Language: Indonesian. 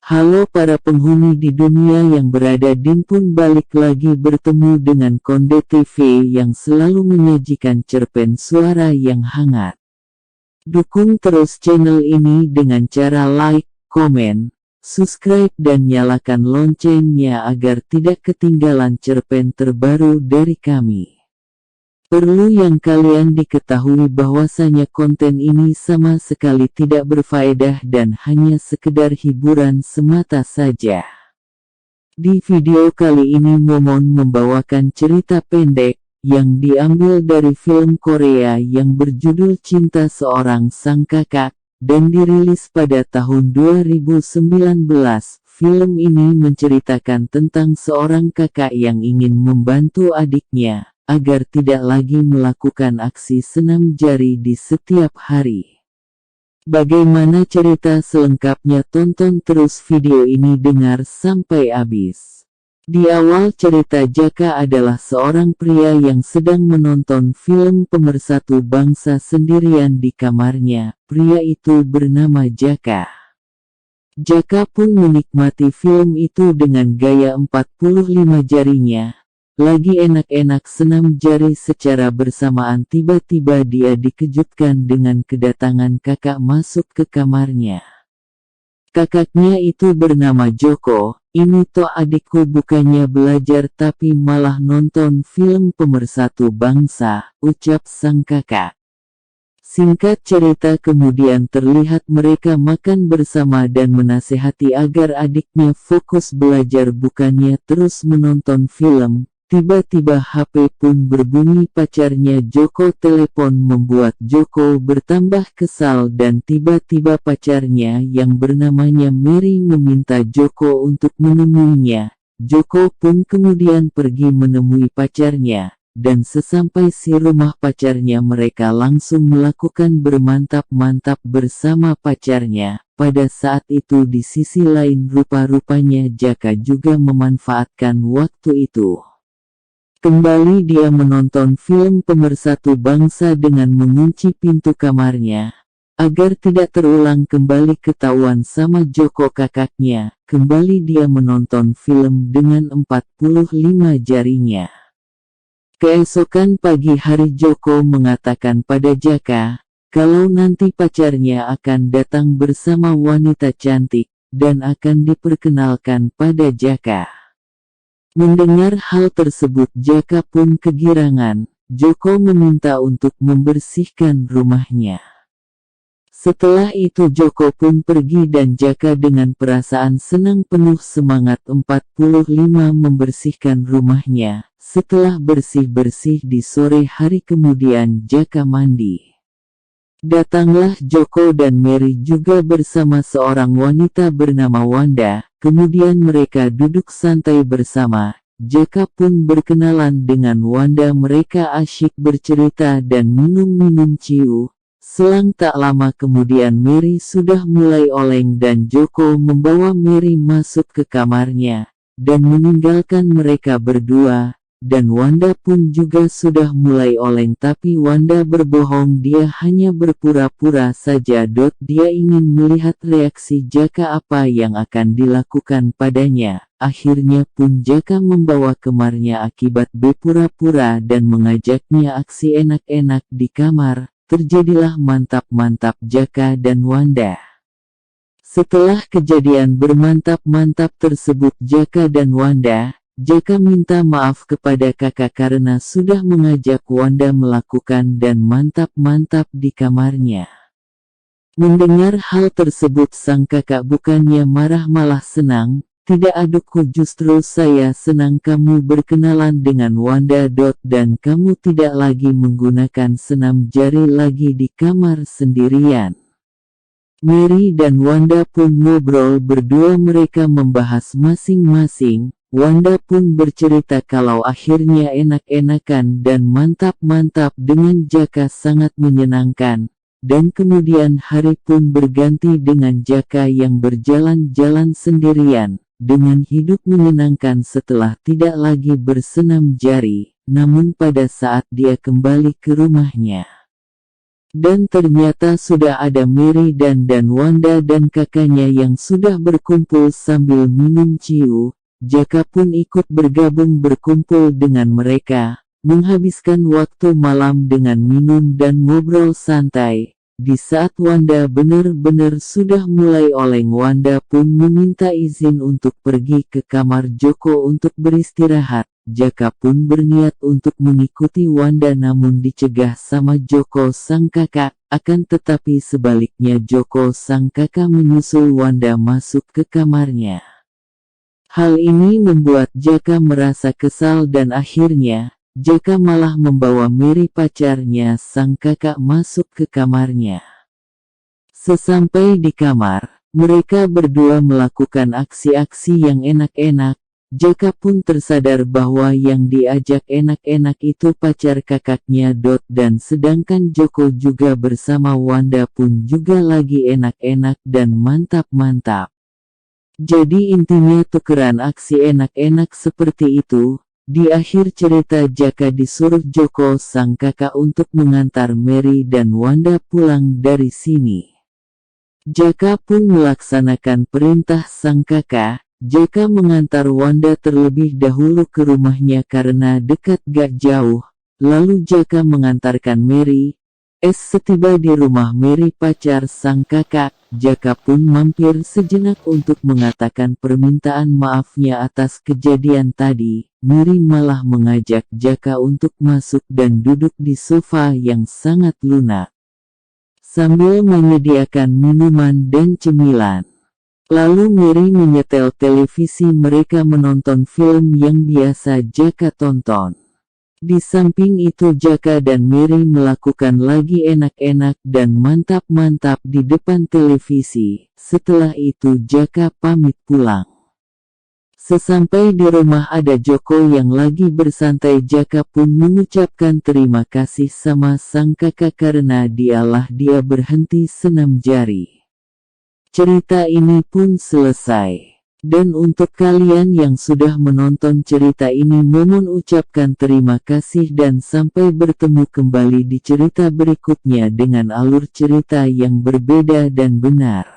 Halo para penghuni di dunia yang berada din pun balik lagi bertemu dengan Konde TV yang selalu menyajikan cerpen suara yang hangat. Dukung terus channel ini dengan cara like, komen, subscribe dan nyalakan loncengnya agar tidak ketinggalan cerpen terbaru dari kami. Perlu yang kalian diketahui bahwasanya konten ini sama sekali tidak berfaedah dan hanya sekedar hiburan semata saja. Di video kali ini Momon membawakan cerita pendek yang diambil dari film Korea yang berjudul Cinta Seorang Sang Kakak dan dirilis pada tahun 2019. Film ini menceritakan tentang seorang kakak yang ingin membantu adiknya agar tidak lagi melakukan aksi senam jari di setiap hari. Bagaimana cerita selengkapnya? Tonton terus video ini dengar sampai habis. Di awal cerita, Jaka adalah seorang pria yang sedang menonton film Pemersatu Bangsa sendirian di kamarnya. Pria itu bernama Jaka. Jaka pun menikmati film itu dengan gaya 45 jarinya. Lagi enak-enak senam jari secara bersamaan, tiba-tiba dia dikejutkan dengan kedatangan kakak masuk ke kamarnya. Kakaknya itu bernama Joko. Ini toh adikku, bukannya belajar tapi malah nonton film Pemersatu Bangsa, ucap sang kakak. Singkat cerita, kemudian terlihat mereka makan bersama dan menasehati agar adiknya fokus belajar bukannya terus menonton film. Tiba-tiba HP pun berbunyi, pacarnya Joko telepon, membuat Joko bertambah kesal dan tiba-tiba pacarnya yang bernamanya Mary meminta Joko untuk menemuinya. Joko pun kemudian pergi menemui pacarnya, dan sesampai di rumah pacarnya mereka langsung melakukan bermantap-mantap bersama pacarnya. Pada saat itu di sisi lain rupa-rupanya Jaka juga memanfaatkan waktu itu. Kembali dia menonton film Pemersatu Bangsa dengan mengunci pintu kamarnya. Agar tidak terulang kembali ketahuan sama Joko kakaknya, kembali dia menonton film dengan 45 jarinya. Keesokan pagi hari Joko mengatakan pada Jaka, kalau nanti pacarnya akan datang bersama wanita cantik, dan akan diperkenalkan pada Jaka. Mendengar hal tersebut Jaka pun kegirangan. Joko meminta untuk membersihkan rumahnya. Setelah itu Joko pun pergi dan Jaka dengan perasaan senang penuh semangat 45 membersihkan rumahnya. Setelah bersih-bersih di sore hari kemudian Jaka mandi. Datanglah Joko dan Mary juga bersama seorang wanita bernama Wanda. Kemudian mereka duduk santai bersama. Jaka pun berkenalan dengan Wanda, mereka asyik bercerita dan minum-minum ciu. Selang tak lama kemudian Mary sudah mulai oleng dan Joko membawa Mary masuk ke kamarnya dan meninggalkan mereka berdua. Dan Wanda pun juga sudah mulai oleng, tapi Wanda berbohong, dia hanya berpura-pura saja. Dia ingin melihat reaksi Jaka apa yang akan dilakukan padanya. Akhirnya pun Jaka membawa kamarnya akibat berpura-pura dan mengajaknya aksi enak-enak di kamar. Terjadilah mantap-mantap Jaka dan Wanda. Setelah kejadian bermantap-mantap tersebut Jaka dan Wanda, Jaka minta maaf kepada kakak karena sudah mengajak Wanda melakukan dan mantap-mantap di kamarnya. Mendengar hal tersebut sang kakak bukannya marah malah senang. Tidak adukku, justru saya senang kamu berkenalan dengan Wanda. Dan kamu tidak lagi menggunakan senam jari lagi di kamar sendirian. Mary dan Wanda pun ngobrol berdua, mereka membahas masing-masing. Wanda pun bercerita kalau akhirnya enak-enakan dan mantap-mantap dengan Jaka sangat menyenangkan. Dan kemudian hari pun berganti dengan Jaka yang berjalan-jalan sendirian, dengan hidup menyenangkan setelah tidak lagi bersenam jari. Namun pada saat dia kembali ke rumahnya, Dan ternyata sudah ada Mary dan Wanda dan kakaknya yang sudah berkumpul sambil minum ciu. Jaka pun ikut bergabung berkumpul dengan mereka, menghabiskan waktu malam dengan minum dan ngobrol santai. Di saat Wanda benar-benar sudah mulai oleng, Wanda pun meminta izin untuk pergi ke kamar Joko untuk beristirahat. Jaka pun berniat untuk mengikuti Wanda namun dicegah sama Joko sang kakak. Akan tetapi sebaliknya Joko sang kakak menyusul Wanda masuk ke kamarnya. Hal ini membuat Jaka merasa kesal dan akhirnya Jaka malah membawa Mary pacarnya sang kakak masuk ke kamarnya. Sesampai di kamar, mereka berdua melakukan aksi-aksi yang enak-enak. Jaka pun tersadar bahwa yang diajak enak-enak itu pacar kakaknya dan sedangkan Joko juga bersama Wanda pun juga lagi enak-enak dan mantap-mantap. Jadi intinya tukeran aksi enak-enak seperti itu. Di akhir cerita Jaka disuruh Joko sang kakak untuk mengantar Mary dan Wanda pulang dari sini. Jaka pun melaksanakan perintah sang kakak. Jaka mengantar Wanda terlebih dahulu ke rumahnya karena dekat gak jauh. Lalu Jaka mengantarkan Mary. Setiba di rumah Mary pacar sang kakak, Jaka pun mampir sejenak untuk mengatakan permintaan maafnya atas kejadian tadi. Mary malah mengajak Jaka untuk masuk dan duduk di sofa yang sangat lunak, sambil menyediakan minuman dan cemilan. Lalu Mary menyetel televisi, mereka menonton film yang biasa Jaka tonton. Di samping itu Jaka dan Mary melakukan lagi enak-enak dan mantap-mantap di depan televisi. Setelah itu Jaka pamit pulang. Sesampai di rumah ada Joko yang lagi bersantai. Jaka pun mengucapkan terima kasih sama sang kakak karena dia berhenti senam jari. Cerita ini pun selesai. Dan untuk kalian yang sudah menonton cerita ini, Momon ucapkan terima kasih dan sampai bertemu kembali di cerita berikutnya dengan alur cerita yang berbeda dan benar.